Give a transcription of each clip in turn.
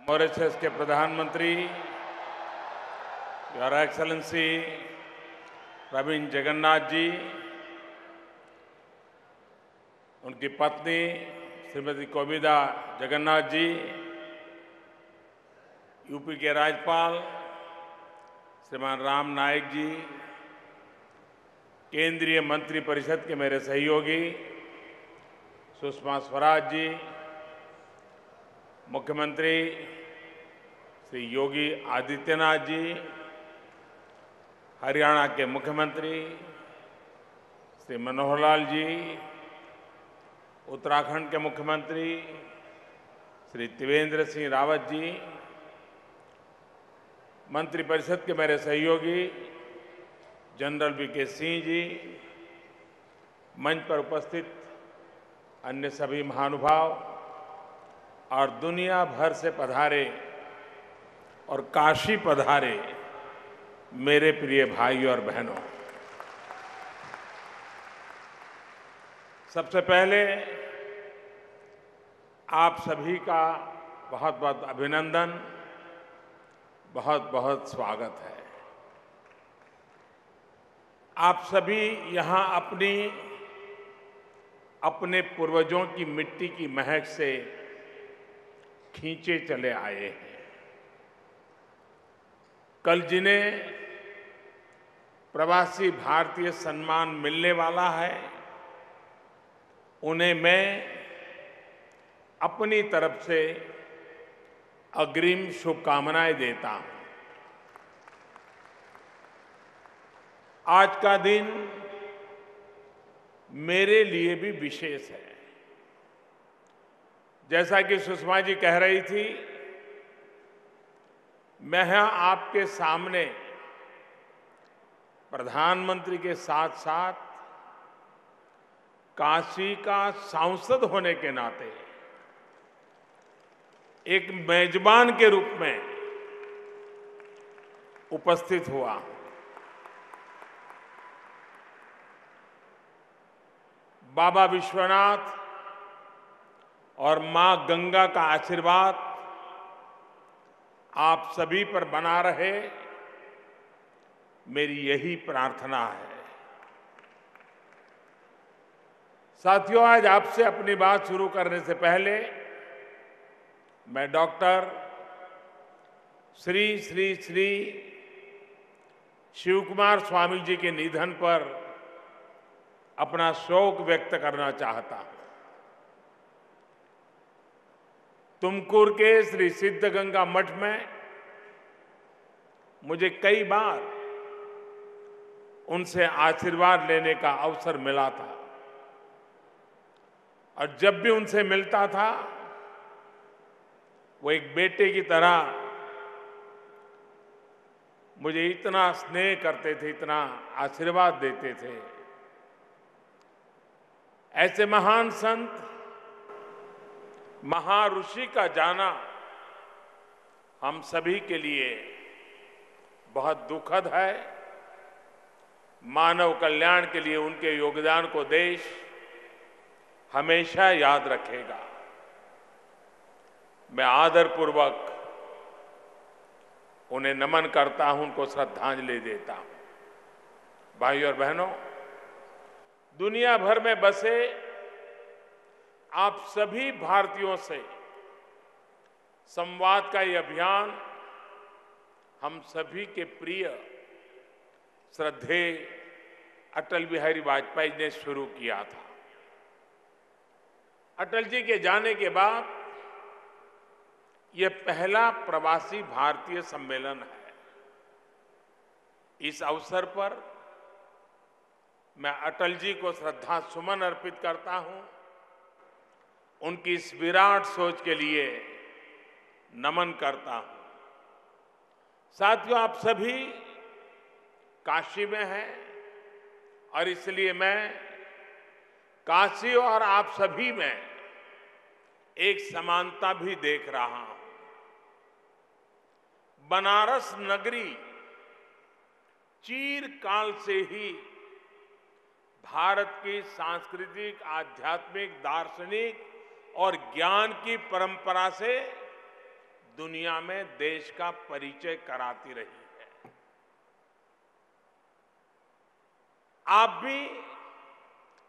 Mauritius के प्रधानमंत्री, your excellency Praveen Jagannath ji, उनकी पत्नी श्रीमती कोविदा जगन्नाथ जी, यूपी के राज्यपाल श्रीमान राम नाईक जी, केंद्रीय मंत्रिपरिषद के मेरे सहयोगी सुषमा स्वराज जी, मुख्यमंत्री श्री योगी आदित्यनाथ जी, हरियाणा के मुख्यमंत्री श्री मनोहर लाल जी, उत्तराखंड के मुख्यमंत्री श्री त्रिवेंद्र सिंह रावत जी, मंत्रिपरिषद के मेरे सहयोगी जनरल वीके सिंह जी, मंच पर उपस्थित अन्य सभी महानुभाव और दुनिया भर से पधारे और काशी पधारे मेरे प्रिय भाइयों और बहनों, सबसे पहले आप सभी का बहुत बहुत अभिनंदन, बहुत बहुत स्वागत है। आप सभी यहां अपने पूर्वजों की मिट्टी की महक से खींचे चले आए हैं। कल जिन्हें प्रवासी भारतीय सम्मान मिलने वाला है, उन्हें मैं अपनी तरफ से अग्रिम शुभकामनाएं देता हूं। आज का दिन मेरे लिए भी विशेष है। जैसा कि सुषमा जी कह रही थी, मैं आपके सामने प्रधानमंत्री के साथ साथ काशी का सांसद होने के नाते एक मेजबान के रूप में उपस्थित हुआ। बाबा विश्वनाथ और मां गंगा का आशीर्वाद आप सभी पर बना रहे, मेरी यही प्रार्थना है। साथियों, आज आपसे अपनी बात शुरू करने से पहले मैं डॉक्टर श्री श्री श्री शिवकुमार स्वामी जी के निधन पर अपना शोक व्यक्त करना चाहता हूं। तुमकुर के श्री सिद्धगंगा मठ में मुझे कई बार उनसे आशीर्वाद लेने का अवसर मिला था और जब भी उनसे मिलता था, वो एक बेटे की तरह मुझे इतना स्नेह करते थे, इतना आशीर्वाद देते थे। ऐसे महान संत, महाऋषि का जाना हम सभी के लिए बहुत दुखद है। मानव कल्याण के लिए उनके योगदान को देश हमेशा याद रखेगा। मैं आदरपूर्वक उन्हें नमन करता हूं, उनको श्रद्धांजलि देता हूं। भाइयों और बहनों, दुनिया भर में बसे आप सभी भारतीयों से संवाद का ये अभियान हम सभी के प्रिय श्रद्धेय अटल बिहारी वाजपेयी ने शुरू किया था। अटल जी के जाने के बाद यह पहला प्रवासी भारतीय सम्मेलन है। इस अवसर पर मैं अटल जी को श्रद्धा सुमन अर्पित करता हूं, उनकी इस विराट सोच के लिए नमन करता हूं। साथियों, आप सभी काशी में हैं और इसलिए मैं काशी और आप सभी में एक समानता भी देख रहा हूं। बनारस नगरी चिरकाल से ही भारत की सांस्कृतिक, आध्यात्मिक, दार्शनिक और ज्ञान की परंपरा से दुनिया में देश का परिचय कराती रही है। आप भी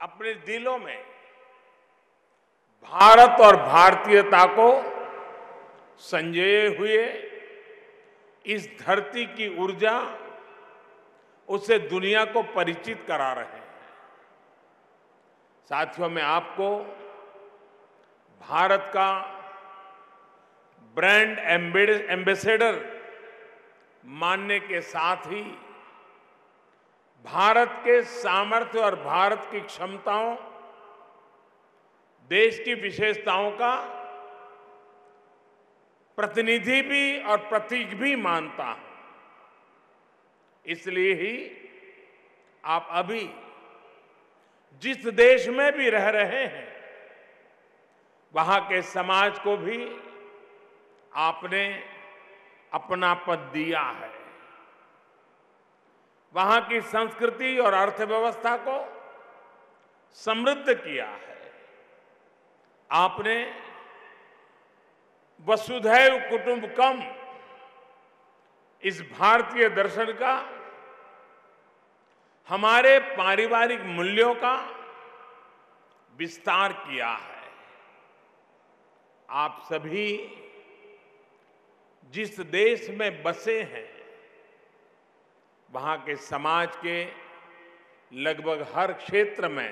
अपने दिलों में भारत और भारतीयता को संजोए हुए इस धरती की ऊर्जा उसे दुनिया को परिचित करा रहे हैं। साथियों, मैं आपको भारत का ब्रांड एम्बेसडर मानने के साथ ही भारत के सामर्थ्य और भारत की क्षमताओं, देश की विशेषताओं का प्रतिनिधि भी और प्रतीक भी मानता हूं। इसलिए ही आप अभी जिस देश में भी रह रहे हैं, वहां के समाज को भी आपने अपनापन दिया है। वहां की संस्कृति और अर्थव्यवस्था को समृद्ध किया है। आपने वसुधैव कुटुंबकम इस भारतीय दर्शन का, हमारे पारिवारिक मूल्यों का विस्तार किया है। आप सभी जिस देश में बसे हैं, वहां के समाज के लगभग हर क्षेत्र में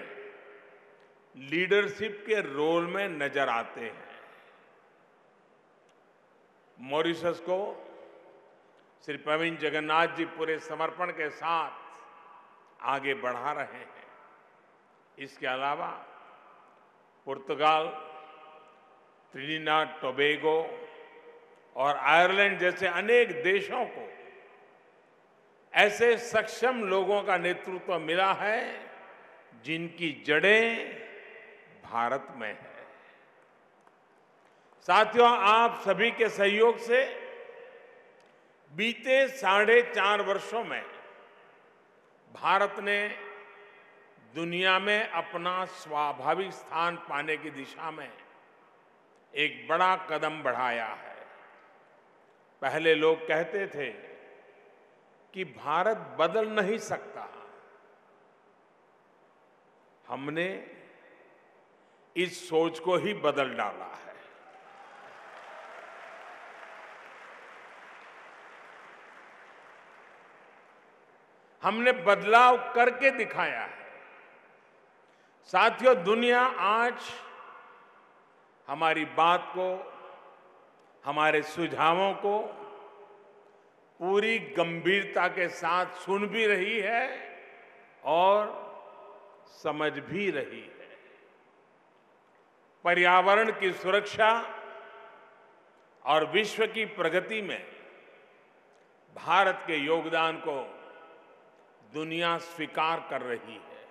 लीडरशिप के रोल में नजर आते हैं। मॉरिशस को श्री प्रवीण जगन्नाथ जी पूरे समर्पण के साथ आगे बढ़ा रहे हैं। इसके अलावा पुर्तगाल, त्रिनिदाद टोबैगो और आयरलैंड जैसे अनेक देशों को ऐसे सक्षम लोगों का नेतृत्व मिला है जिनकी जड़ें भारत में है। साथियों, आप सभी के सहयोग से बीते 4.5 वर्षों में भारत ने दुनिया में अपना स्वाभाविक स्थान पाने की दिशा में एक बड़ा कदम बढ़ाया है। पहले लोग कहते थे कि भारत बदल नहीं सकता। हमने इस सोच को ही बदल डाला है। हमने बदलाव करके दिखाया है। साथियों, दुनिया आज हमारी बात को, हमारे सुझावों को पूरी गंभीरता के साथ सुन भी रही है और समझ भी रही है। पर्यावरण की सुरक्षा और विश्व की प्रगति में भारत के योगदान को दुनिया स्वीकार कर रही है।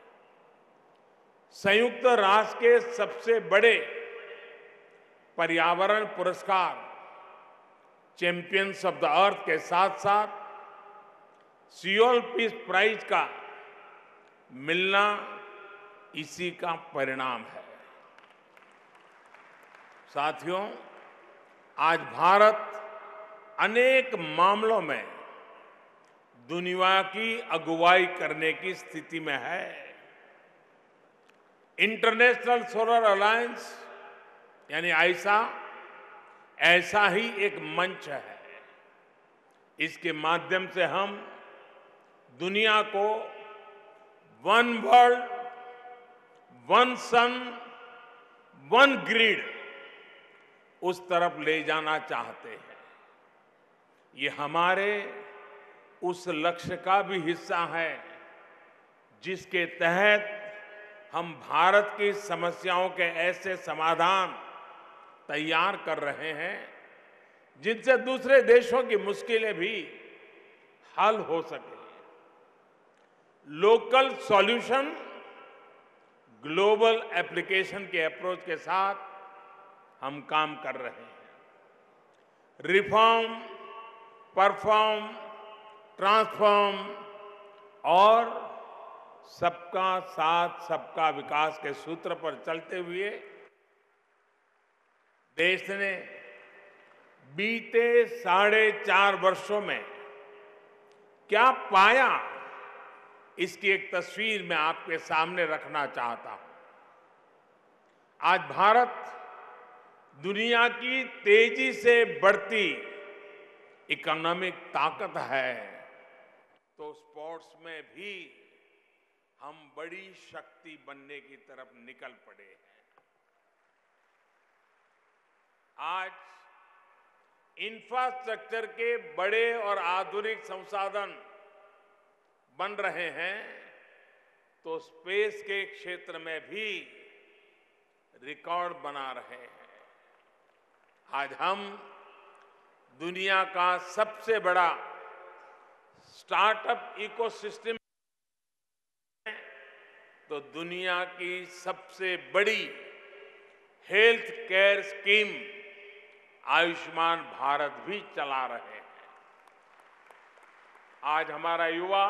संयुक्त राष्ट्र के सबसे बड़े पर्यावरण पुरस्कार चैंपियंस ऑफ द अर्थ के साथ साथ सियोल पीस प्राइज का मिलना इसी का परिणाम है। साथियों, आज भारत अनेक मामलों में दुनिया की अगुवाई करने की स्थिति में है। इंटरनेशनल सोलर अलायंस यानी आईसा ऐसा ही एक मंच है। इसके माध्यम से हम दुनिया को वन वर्ल्ड, वन सन, वन ग्रिड उस तरफ ले जाना चाहते हैं। ये हमारे उस लक्ष्य का भी हिस्सा है जिसके तहत हम भारत की समस्याओं के ऐसे समाधान तैयार कर रहे हैं जिनसे दूसरे देशों की मुश्किलें भी हल हो सके। लोकल सॉल्यूशन, ग्लोबल एप्लीकेशन के अप्रोच के साथ हम काम कर रहे हैं। रिफॉर्म, परफॉर्म, ट्रांसफॉर्म और सबका साथ सबका विकास के सूत्र पर चलते हुए देश ने बीते 4.5 वर्षों में क्या पाया, इसकी एक तस्वीर मैं आपके सामने रखना चाहता हूं। आज भारत दुनिया की तेजी से बढ़ती इकोनॉमिक ताकत है, तो स्पोर्ट्स में भी हम बड़ी शक्ति बनने की तरफ निकल पड़े हैं। आज इंफ्रास्ट्रक्चर के बड़े और आधुनिक संसाधन बन रहे हैं, तो स्पेस के क्षेत्र में भी रिकॉर्ड बना रहे हैं। आज हम दुनिया का सबसे बड़ा स्टार्टअप इकोसिस्टम, तो दुनिया की सबसे बड़ी health care scheme Ayushman Bharat भी चला रहे हैं। आज हमारा युवा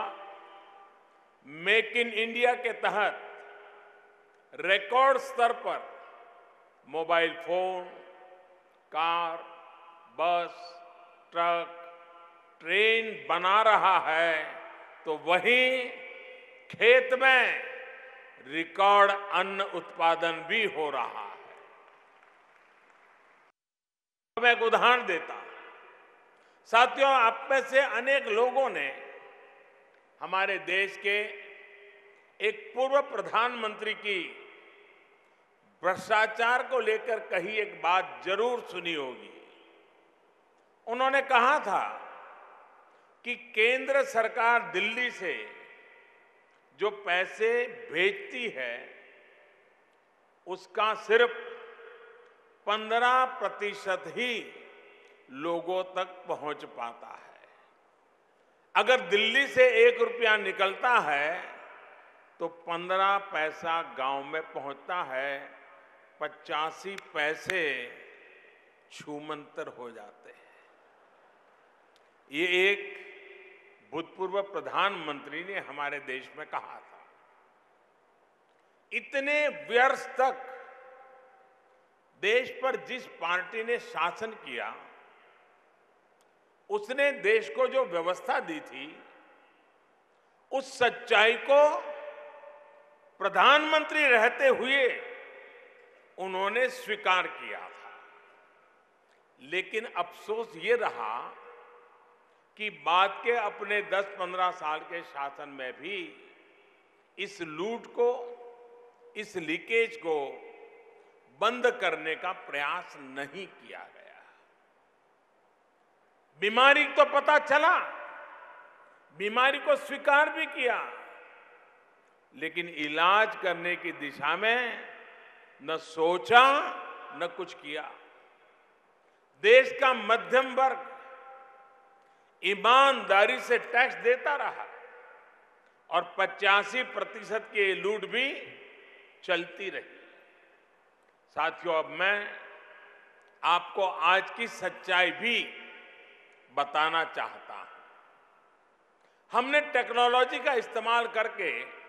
मेक इन इंडिया के तहत रिकॉर्ड स्तर पर मोबाइल फोन, कार, बस, ट्रक, ट्रेन बना रहा है, तो वहीं खेत में रिकॉर्ड अन्न उत्पादन भी हो रहा है। मैं एक उदाहरण देता हूं। साथियों, आप में से अनेक लोगों ने हमारे देश के एक पूर्व प्रधानमंत्री की भ्रष्टाचार को लेकर कही एक बात जरूर सुनी होगी। उन्होंने कहा था कि केंद्र सरकार दिल्ली से जो पैसे भेजती है, उसका सिर्फ 15% ही लोगों तक पहुंच पाता है। अगर दिल्ली से 1 रुपया निकलता है तो 15 पैसा गांव में पहुंचता है, 85 पैसे छूमंतर हो जाते हैं। ये एक भूतपूर्व प्रधानमंत्री ने हमारे देश में कहा था। इतने वर्ष तक देश पर जिस पार्टी ने शासन किया, उसने देश को जो व्यवस्था दी थी, उस सच्चाई को प्रधानमंत्री रहते हुए उन्होंने स्वीकार किया था। लेकिन अफसोस ये रहा कि बाद के अपने 10-15 साल के शासन में भी इस लूट को, इस लीकेज को बंद करने का प्रयास नहीं किया गया। बीमारी तो पता चला, बीमारी को स्वीकार भी किया, लेकिन इलाज करने की दिशा में न सोचा न कुछ किया। देश का मध्यम वर्ग ईमानदारी से टैक्स देता रहा और 85% की लूट भी चलती रही। साथियों, अब मैं आपको आज की सच्चाई भी बताना चाहता हूं। हमने टेक्नोलॉजी का इस्तेमाल करके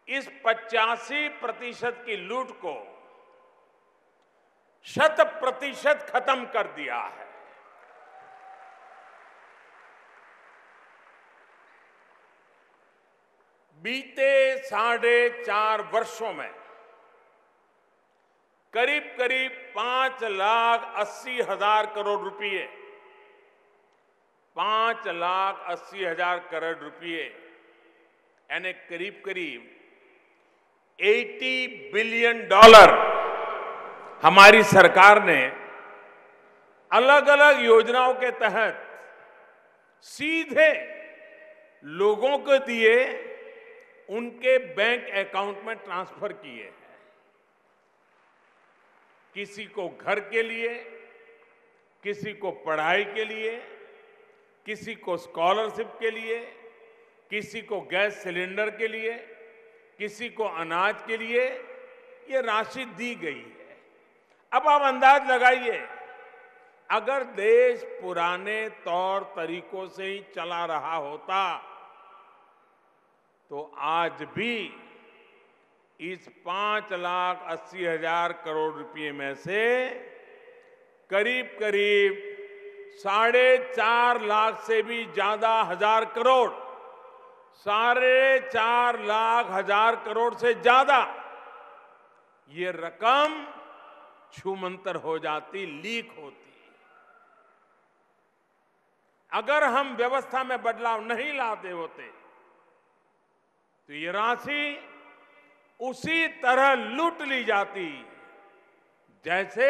इस 85% की लूट को 100% खत्म कर दिया है। बीते 4.5 वर्षों में करीब 5,80,000 करोड़ रुपए, 5,80,000 करोड़ रुपए, यानी करीब 80 बिलियन डॉलर हमारी सरकार ने अलग अलग योजनाओं के तहत सीधे लोगों को दिए, उनके बैंक अकाउंट में ट्रांसफर किए हैं। किसी को घर के लिए, किसी को पढ़ाई के लिए, किसी को स्कॉलरशिप के लिए, किसी को गैस सिलेंडर के लिए, किसी को अनाज के लिए ये राशि दी गई है। अब आप अंदाज लगाइए, अगर देश पुराने तौर तरीकों से ही चला रहा होता तो आज भी इस 5,80,000 करोड़ रुपए में से करीब करीब 4.5 लाख से भी ज्यादा हजार करोड़, 4.5 लाख करोड़ से ज्यादा ये रकम छूमंतर हो जाती, लीक होती। अगर हम व्यवस्था में बदलाव नहीं लाते होते तो ये राशि उसी तरह लूट ली जाती जैसे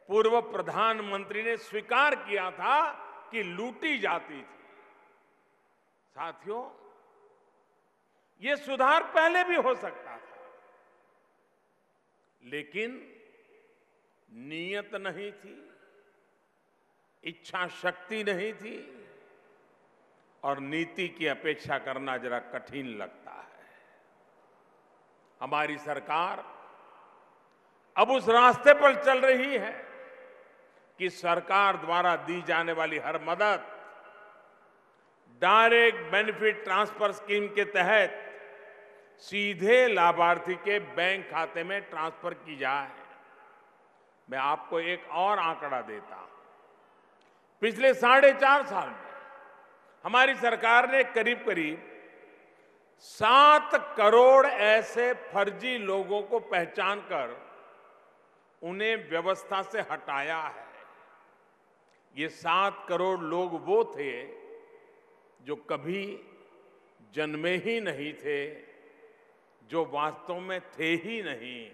पूर्व प्रधानमंत्री ने स्वीकार किया था कि लूटी जाती थी। साथियों, ये सुधार पहले भी हो सकता था, लेकिन नीयत नहीं थी, इच्छा शक्ति नहीं थी और नीति की अपेक्षा करना जरा कठिन लगता है। हमारी सरकार अब उस रास्ते पर चल रही है कि सरकार द्वारा दी जाने वाली हर मदद डायरेक्ट बेनिफिट ट्रांसफर स्कीम के तहत सीधे लाभार्थी के बैंक खाते में ट्रांसफर की जाए। मैं आपको एक और आंकड़ा देता हूं। पिछले 4.5 साल में हमारी सरकार ने करीब करीब 7 करोड़ ऐसे फर्जी लोगों को पहचान कर उन्हें व्यवस्था से हटाया है। ये 7 करोड़ लोग वो थे जो कभी जन्मे ही नहीं थे, जो वास्तव में थे ही नहीं,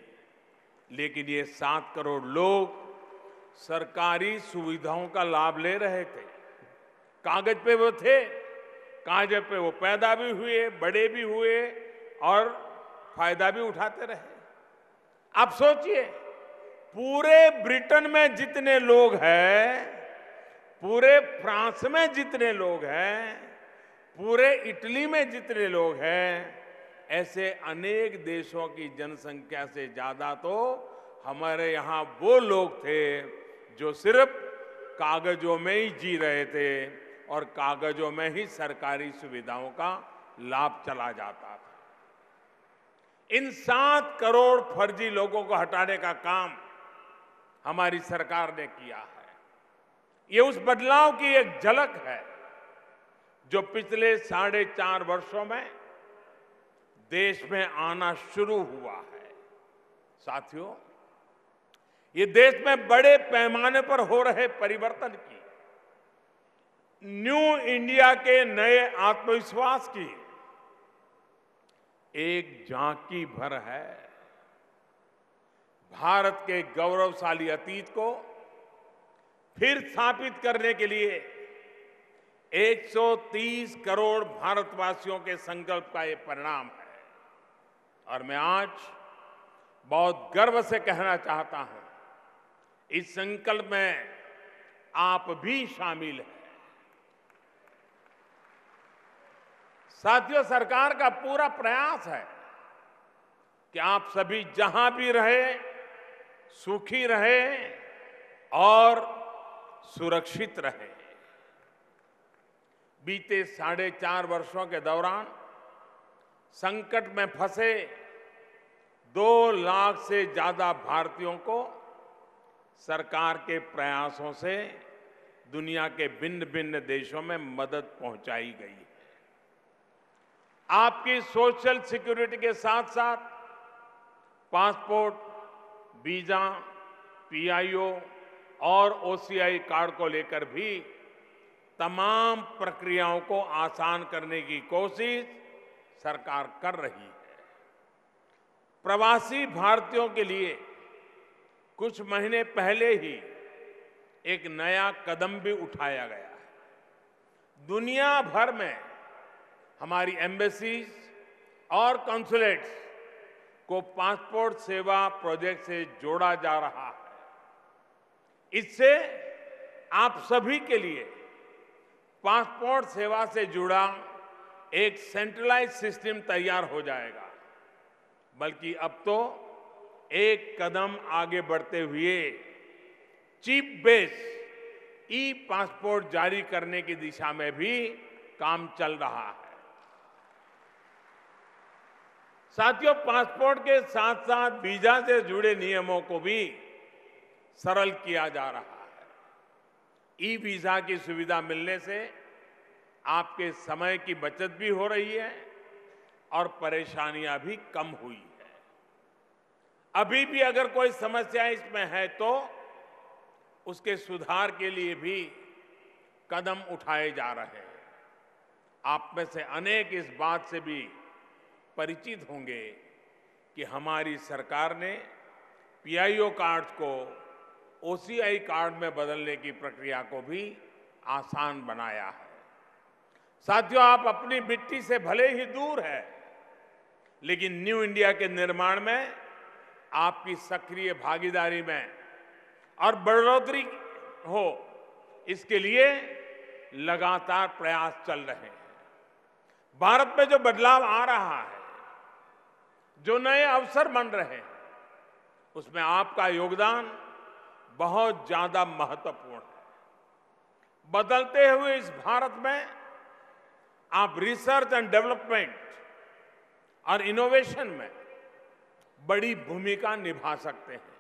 लेकिन ये 7 करोड़ लोग सरकारी सुविधाओं का लाभ ले रहे थे। कागज पे वो थे, कागज पे वो पैदा भी हुए, बड़े भी हुए और फायदा भी उठाते रहे। आप सोचिए, पूरे ब्रिटेन में जितने लोग हैं, पूरे फ्रांस में जितने लोग हैं, पूरे इटली में जितने लोग हैं, ऐसे अनेक देशों की जनसंख्या से ज्यादा तो हमारे यहां वो लोग थे जो सिर्फ कागजों में ही जी रहे थे और कागजों में ही सरकारी सुविधाओं का लाभ चला जाता था। इन 7 करोड़ फर्जी लोगों को हटाने का काम हमारी सरकार ने किया है। ये उस बदलाव की एक झलक है जो पिछले 4.5 वर्षों में देश में आना शुरू हुआ है। साथियों, ये देश में बड़े पैमाने पर हो रहे परिवर्तन की, न्यू इंडिया के नए आत्मविश्वास की एक झांकी भर है। भारत के गौरवशाली अतीत को फिर स्थापित करने के लिए 130 करोड़ भारतवासियों के संकल्प का ये परिणाम है। और मैं आज बहुत गर्व से कहना चाहता हूं, इस संकल्प में आप भी शामिल हैं। साथियों, सरकार का पूरा प्रयास है कि आप सभी जहां भी रहे, सुखी रहे और सुरक्षित रहे। बीते 4.5 वर्षों के दौरान संकट में फंसे 2 लाख से ज्यादा भारतीयों को सरकार के प्रयासों से दुनिया के भिन्न भिन्न देशों में मदद पहुंचाई गई है। आपकी सोशल सिक्योरिटी के साथ साथ पासपोर्ट, वीजा, पीआईओ और ओसीआई कार्ड को लेकर भी तमाम प्रक्रियाओं को आसान करने की कोशिश सरकार कर रही है। प्रवासी भारतीयों के लिए कुछ महीने पहले ही एक नया कदम भी उठाया गया है। दुनिया भर में हमारी एम्बेसीज और कॉन्सुलेट्स को पासपोर्ट सेवा प्रोजेक्ट से जोड़ा जा रहा है। इससे आप सभी के लिए पासपोर्ट सेवा से जुड़ा एक सेंट्रलाइज सिस्टम तैयार हो जाएगा। बल्कि अब तो एक कदम आगे बढ़ते हुए चिप बेस ई पासपोर्ट जारी करने की दिशा में भी काम चल रहा है। साथियों, पासपोर्ट के साथ साथ वीजा से जुड़े नियमों को भी सरल किया जा रहा है। ई वीजा की सुविधा मिलने से आपके समय की बचत भी हो रही है और परेशानियां भी कम हुई है। अभी भी अगर कोई समस्या इसमें है तो उसके सुधार के लिए भी कदम उठाए जा रहे हैं। आप में से अनेक इस बात से भी परिचित होंगे कि हमारी सरकार ने पीआईओ कार्ड को ओसीआई कार्ड में बदलने की प्रक्रिया को भी आसान बनाया है। साथियों, आप अपनी मिट्टी से भले ही दूर है, लेकिन न्यू इंडिया के निर्माण में आपकी सक्रिय भागीदारी में और बढ़ोतरी हो, इसके लिए लगातार प्रयास चल रहे हैं। भारत में जो बदलाव आ रहा है, जो नए अवसर बन रहे हैं, उसमें आपका योगदान बहुत ज्यादा महत्वपूर्ण है। बदलते हुए इस भारत में आप रिसर्च एंड डेवलपमेंट और इनोवेशन में बड़ी भूमिका निभा सकते हैं।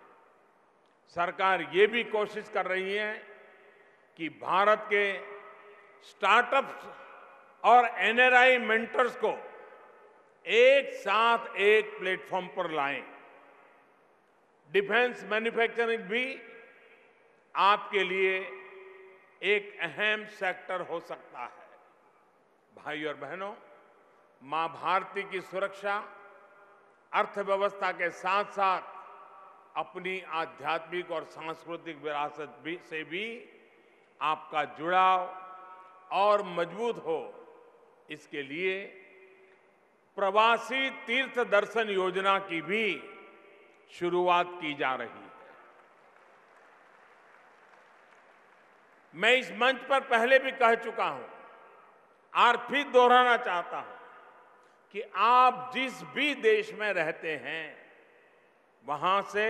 सरकार ये भी कोशिश कर रही है कि भारत के स्टार्टअप्स और एनआरआई मेंटर्स को एक साथ एक प्लेटफॉर्म पर लाएं। डिफेंस मैन्युफैक्चरिंग भी आपके लिए एक अहम सेक्टर हो सकता है। भाई और बहनों, मां भारती की सुरक्षा अर्थव्यवस्था के साथ साथ अपनी आध्यात्मिक और सांस्कृतिक विरासत से भी आपका जुड़ाव और मजबूत हो, इसके लिए प्रवासी तीर्थ दर्शन योजना की भी शुरुआत की जा रही है। मैं इस मंच पर पहले भी कह चुका हूं और फिर दोहराना चाहता हूं कि आप जिस भी देश में रहते हैं, वहां से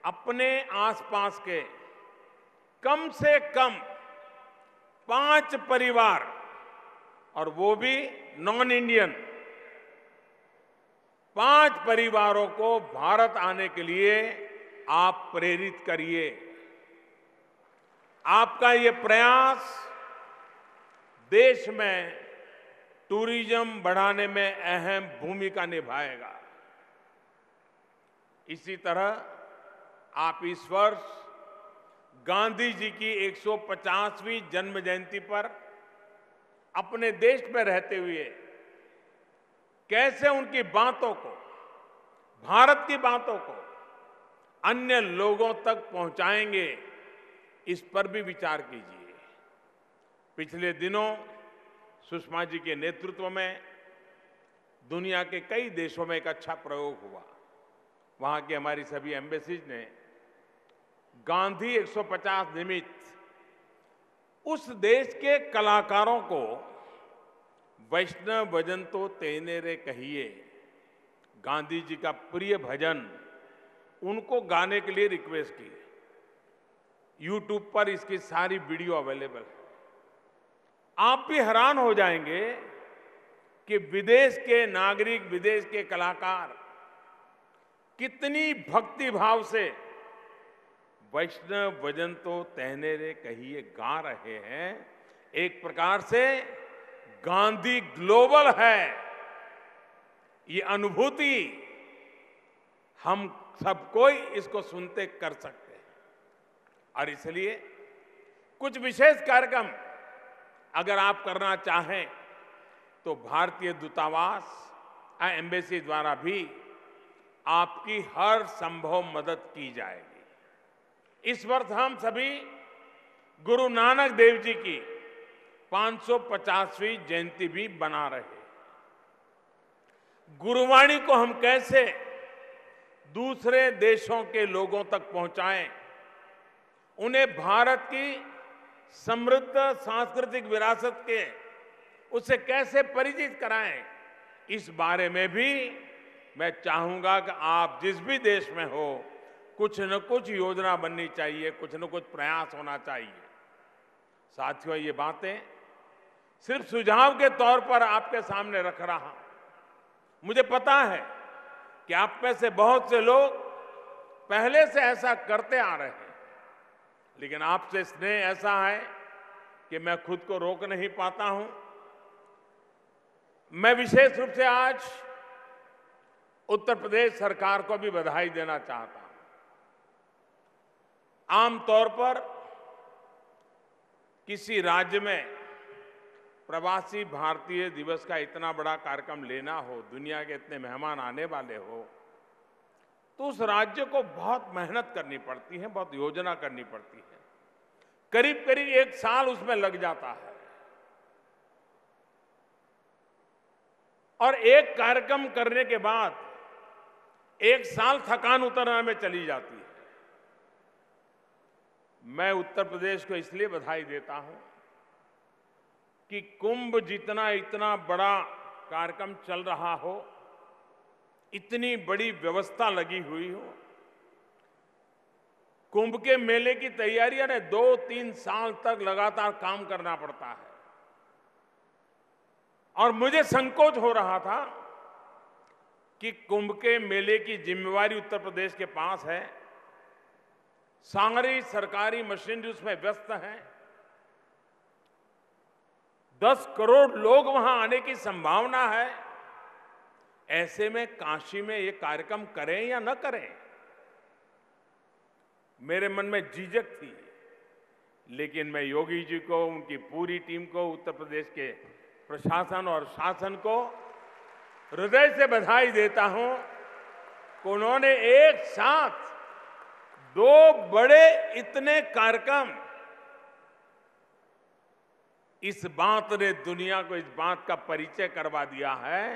अपने आसपास के कम से कम 5 परिवार, और वो भी नॉन इंडियन, 5 परिवारों को भारत आने के लिए आप प्रेरित करिए। आपका ये प्रयास देश में टूरिज्म बढ़ाने में अहम भूमिका निभाएगा। इसी तरह आप इस वर्ष गांधी जी की 150वीं जन्म जयंती पर अपने देश में रहते हुए कैसे उनकी बातों को, भारत की बातों को अन्य लोगों तक पहुंचाएंगे, इस पर भी विचार कीजिए। पिछले दिनों सुषमा जी के नेतृत्व में दुनिया के कई देशों में एक अच्छा प्रयोग हुआ। वहां की हमारी सभी एम्बेसीज ने गांधी 150 निमित्त उस देश के कलाकारों को वैष्णव भजन तो तेने रे कहिए, गांधी जी का प्रिय भजन, उनको गाने के लिए रिक्वेस्ट की। YouTube पर इसकी सारी वीडियो अवेलेबल है। आप भी हैरान हो जाएंगे कि विदेश के नागरिक, विदेश के कलाकार कितनी भक्ति भाव से वैष्णव भजन तो तेने रे कहिए गा रहे हैं। एक प्रकार से गांधी ग्लोबल है। ये अनुभूति हम सब कोई इसको सुनते कर सकते हैं। और इसलिए कुछ विशेष कार्यक्रम अगर आप करना चाहें तो भारतीय दूतावास एम्बेसी द्वारा भी आपकी हर संभव मदद की जाएगी। इस वर्ष हम सभी गुरु नानक देव जी की 550वीं जयंती भी मना रहे हैं। गुरुवाणी को हम कैसे दूसरे देशों के लोगों तक पहुंचाएं, उन्हें भारत की समृद्ध सांस्कृतिक विरासत के उससे कैसे परिचित कराएं, इस बारे में भी मैं चाहूंगा कि आप जिस भी देश में हो, कुछ न कुछ योजना बननी चाहिए, कुछ न कुछ प्रयास होना चाहिए। साथियों, ये बातें सिर्फ सुझाव के तौर पर आपके सामने रख रहा हूं। मुझे पता है कि आप में से बहुत से लोग पहले से ऐसा करते आ रहे हैं, लेकिन आपसे स्नेह ऐसा है कि मैं खुद को रोक नहीं पाता हूं। मैं विशेष रूप से आज उत्तर प्रदेश सरकार को भी बधाई देना चाहता हूं। आमतौर पर किसी राज्य में प्रवासी भारतीय दिवस का इतना बड़ा कार्यक्रम लेना हो, दुनिया के इतने मेहमान आने वाले हो, तो उस राज्य को बहुत मेहनत करनी पड़ती है, बहुत योजना करनी पड़ती है। करीब करीब 1 साल उसमें लग जाता है और एक कार्यक्रम करने के बाद 1 साल थकान उतरने में चली जाती है। मैं उत्तर प्रदेश को इसलिए बधाई देता हूं कि कुंभ जितना इतना बड़ा कार्यक्रम चल रहा हो, इतनी बड़ी व्यवस्था लगी हुई हो। कुंभ के मेले की तैयारियां ने 2-3 साल तक लगातार काम करना पड़ता है और मुझे संकोच हो रहा था कि कुंभ के मेले की जिम्मेवारी उत्तर प्रदेश के पास है, सारी सरकारी मशीनरी उसमें व्यस्त है, 10 करोड़ लोग वहां आने की संभावना है। ऐसे में काशी में ये कार्यक्रम करें या न करें, मेरे मन में झिझक थी। लेकिन मैं योगी जी को, उनकी पूरी टीम को, उत्तर प्रदेश के प्रशासन और शासन को हृदय से बधाई देता हूं कि उन्होंने एक साथ 2 बड़े इतने कार्यक्रम, इस बात ने दुनिया को इस बात का परिचय करवा दिया है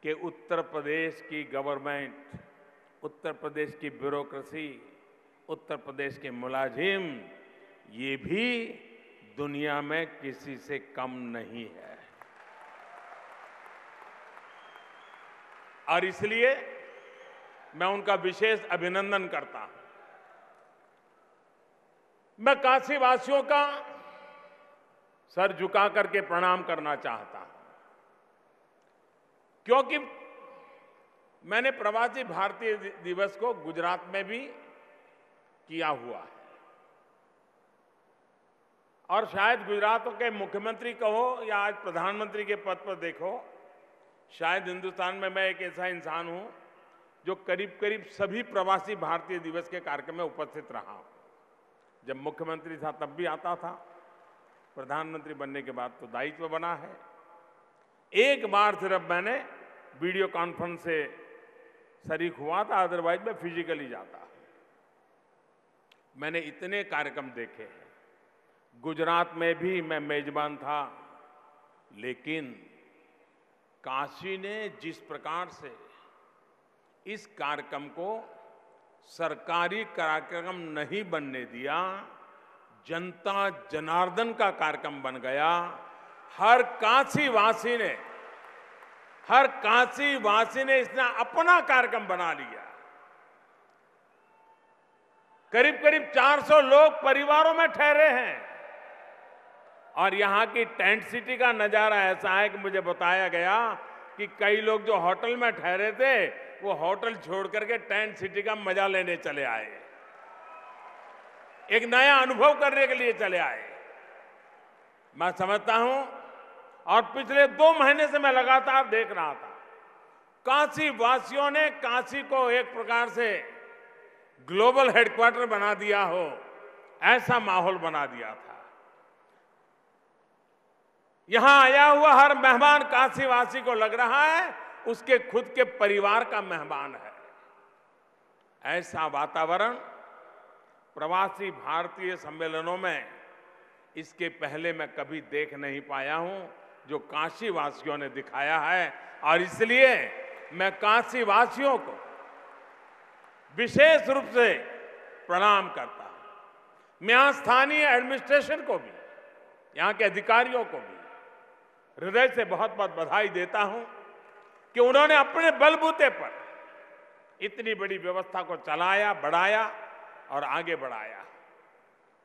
कि उत्तर प्रदेश की गवर्नमेंट, उत्तर प्रदेश की ब्यूरोक्रेसी, उत्तर प्रदेश के मुलाजिम, ये भी दुनिया में किसी से कम नहीं है। और इसलिए मैं उनका विशेष अभिनंदन करता हूं। मैं काशी वासियों का सर झुका करके प्रणाम करना चाहता हूं, क्योंकि मैंने प्रवासी भारतीय दिवस को गुजरात में भी किया हुआ है और शायद गुजरात के मुख्यमंत्री कहो या आज प्रधानमंत्री के पद पर देखो, शायद हिंदुस्तान में मैं एक ऐसा इंसान हूं जो करीब करीब सभी प्रवासी भारतीय दिवस के कार्यक्रम में उपस्थित रहा हूं। जब मुख्यमंत्री था तब भी आता था, प्रधानमंत्री बनने के बाद तो दायित्व बना है। एक बार सिर्फ मैंने वीडियो कॉन्फ्रेंस से शरीक हुआ था, अदरवाइज मैं फिजिकली जाता। मैंने इतने कार्यक्रम देखे हैं। गुजरात में भी मैं मेजबान था, लेकिन काशी ने जिस प्रकार से इस कार्यक्रम को सरकारी कार्यक्रम नहीं बनने दिया, जनता जनार्दन का कार्यक्रम बन गया। हर काशी वासी ने इसने अपना कार्यक्रम बना लिया। करीब करीब 400 लोग परिवारों में ठहरे हैं और यहां की टेंट सिटी का नजारा ऐसा है कि मुझे बताया गया कि कई लोग जो होटल में ठहरे थे, वो होटल छोड़ करके टेंट सिटी का मजा लेने चले आए, एक नया अनुभव करने के लिए चले आए। मैं समझता हूं, और पिछले 2 महीने से मैं लगातार देख रहा था, काशी वासियों ने काशी को एक प्रकार से ग्लोबल हेडक्वार्टर बना दिया हो, ऐसा माहौल बना दिया था। यहां आया हुआ हर मेहमान काशीवासी को लग रहा है उसके खुद के परिवार का मेहमान है। ऐसा वातावरण प्रवासी भारतीय सम्मेलनों में इसके पहले मैं कभी देख नहीं पाया हूं, जो काशी वासियों ने दिखाया है। और इसलिए मैं काशी वासियों को विशेष रूप से प्रणाम करता हूं। मैं यहां स्थानीय एडमिनिस्ट्रेशन को भी, यहां के अधिकारियों को भी हृदय से बहुत बहुत बधाई देता हूं कि उन्होंने अपने बलबूते पर इतनी बड़ी व्यवस्था को चलाया, बढ़ाया और आगे बढ़ाया।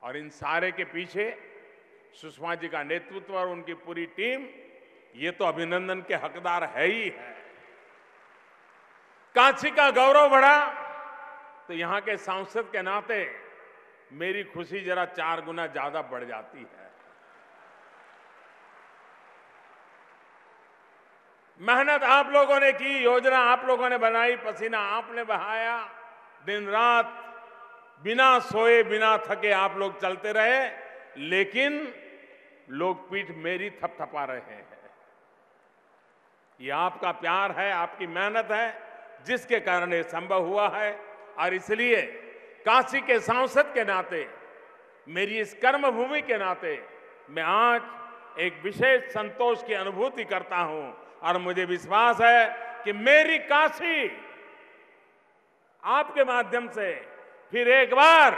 और इन सारे के पीछे सुषमा जी का नेतृत्व और उनकी पूरी टीम, ये तो अभिनंदन के हकदार है ही है। काशी का गौरव बढ़ा, तो यहां के सांसद के नाते मेरी खुशी जरा 4 गुना ज्यादा बढ़ जाती है। मेहनत आप लोगों ने की, योजना आप लोगों ने बनाई, पसीना आपने बहाया, दिन रात बिना सोए बिना थके आप लोग चलते रहे, लेकिन लोग पीठ मेरी थपथपा रहे हैं। ये आपका प्यार है, आपकी मेहनत है, जिसके कारण ये संभव हुआ है। और इसलिए काशी के सांसद के नाते, मेरी इस कर्मभूमि के नाते मैं आज एक विशेष संतोष की अनुभूति करता हूं और मुझे विश्वास है कि मेरी काशी आपके माध्यम से फिर एक बार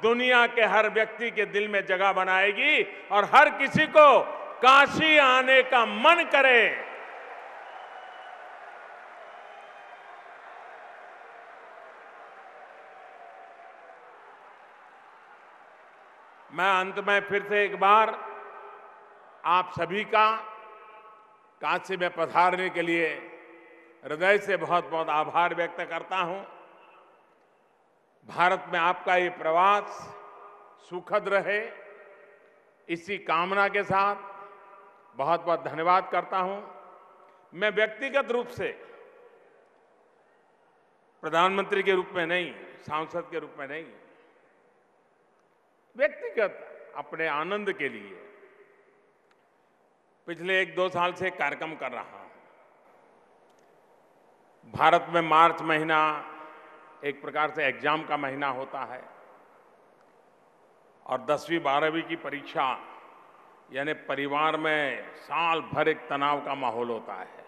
दुनिया के हर व्यक्ति के दिल में जगह बनाएगी और हर किसी को काशी आने का मन करे। मैं अंत में फिर से एक बार आप सभी का काशी में पधारने के लिए हृदय से बहुत बहुत आभार व्यक्त करता हूं। भारत में आपका ये प्रवास सुखद रहे, इसी कामना के साथ बहुत बहुत धन्यवाद करता हूं। मैं व्यक्तिगत रूप से प्रधानमंत्री के रूप में नहीं, सांसद के रूप में नहीं, व्यक्तिगत अपने आनंद के लिए पिछले 1-2 साल से कार्यक्रम कर रहा हूं। भारत में मार्च महीना एक प्रकार से एग्जाम का महीना होता है और 10वीं 12वीं की परीक्षा यानी परिवार में साल भर एक तनाव का माहौल होता है।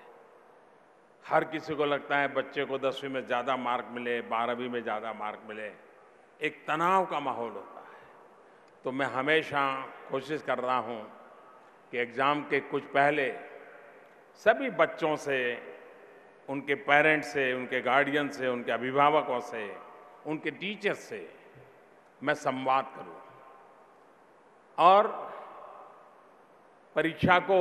हर किसी को लगता है बच्चे को 10वीं में ज़्यादा मार्क मिले, 12वीं में ज़्यादा मार्क मिले, एक तनाव का माहौल होता है। तो मैं हमेशा कोशिश कर रहा हूं कि एग्ज़ाम के कुछ पहले सभी बच्चों से, उनके पेरेंट्स से, उनके गार्डियन से, उनके अभिभावकों से, उनके टीचर्स से मैं संवाद करूं और परीक्षा को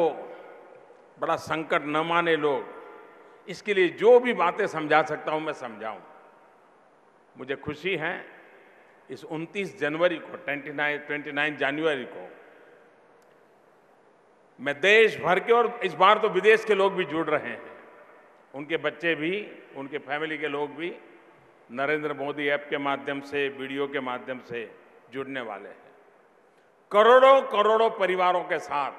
बड़ा संकट न माने लोग, इसके लिए जो भी बातें समझा सकता हूं मैं समझाऊं। मुझे खुशी है इस 29 जनवरी को 29 जनवरी को मैं देश भर के और इस बार तो विदेश के लोग भी जुड़ रहे हैं, उनके बच्चे भी, उनके फैमिली के लोग भी नरेंद्र मोदी ऐप के माध्यम से, वीडियो के माध्यम से जुड़ने वाले हैं। करोड़ों करोड़ों परिवारों के साथ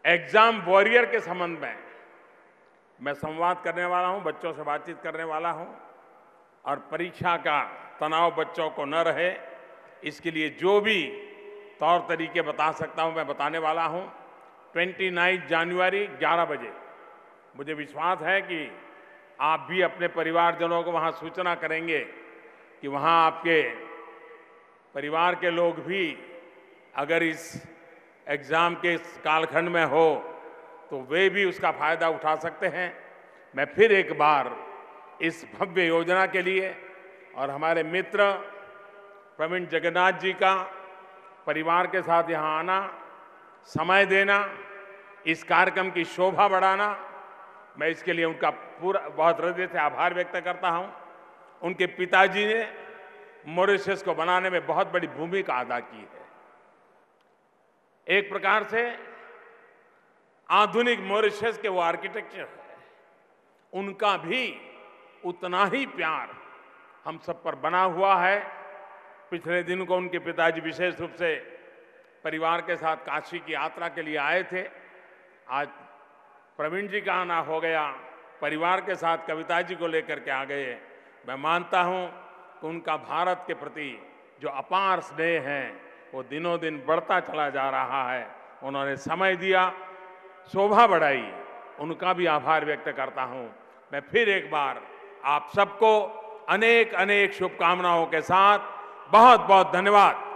एग्जाम वॉरियर के संबंध में मैं संवाद करने वाला हूं, बच्चों से बातचीत करने वाला हूं और परीक्षा का तनाव बच्चों को न रहे, इसके लिए जो भी तौर तरीके बता सकता हूं मैं बताने वाला हूं। 29 जनवरी 11 बजे मुझे विश्वास है कि आप भी अपने परिवारजनों को वहां सूचना करेंगे कि वहां आपके परिवार के लोग भी अगर इस एग्जाम के कालखंड में हो तो वे भी उसका फायदा उठा सकते हैं। मैं फिर एक बार इस भव्य योजना के लिए और हमारे मित्र प्रवीण जगन्नाथ जी का परिवार के साथ यहाँ आना, समय देना, इस कार्यक्रम की शोभा बढ़ाना, मैं इसके लिए उनका पूरा बहुत हृदय से आभार व्यक्त करता हूं। उनके पिताजी ने मॉरिशस को बनाने में बहुत बड़ी भूमिका अदा की है। एक प्रकार से आधुनिक मॉरिशस के वो आर्किटेक्चर है, उनका भी उतना ही प्यार हम सब पर बना हुआ है। पिछले दिन को उनके पिताजी विशेष रूप से परिवार के साथ काशी की यात्रा के लिए आए थे। आज प्रवीण जी का आना हो गया, परिवार के साथ कविता जी को लेकर के आ गए। मैं मानता हूं कि उनका भारत के प्रति जो अपार स्नेह है वो दिनों दिन बढ़ता चला जा रहा है। उन्होंने समय दिया, शोभा बढ़ाई, उनका भी आभार व्यक्त करता हूं। मैं फिर एक बार आप सबको अनेक अनेक शुभकामनाओं के साथ बहुत बहुत धन्यवाद।